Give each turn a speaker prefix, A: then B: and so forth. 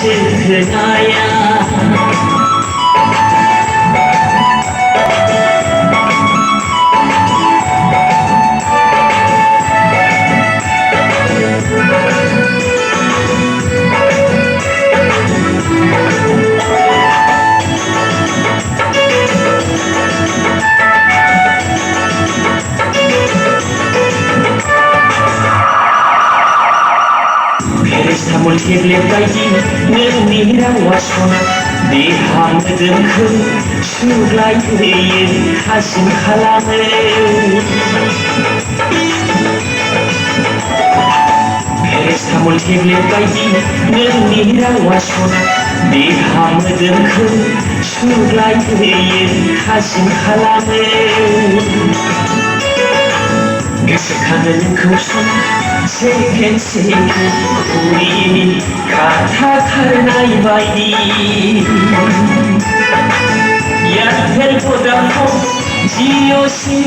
A: 그나야 사물 힐레까지 능이랑 와서나 네 하무든 큰 슈라이에 가심 칼라네 사물 힐레까지 능이랑 와서나 네 하무든 큰 슈라이에 가심 칼라네 계속하는 그 손 세겐세겐 우리 가타카르나이 바이디 야텔보다 더 지요시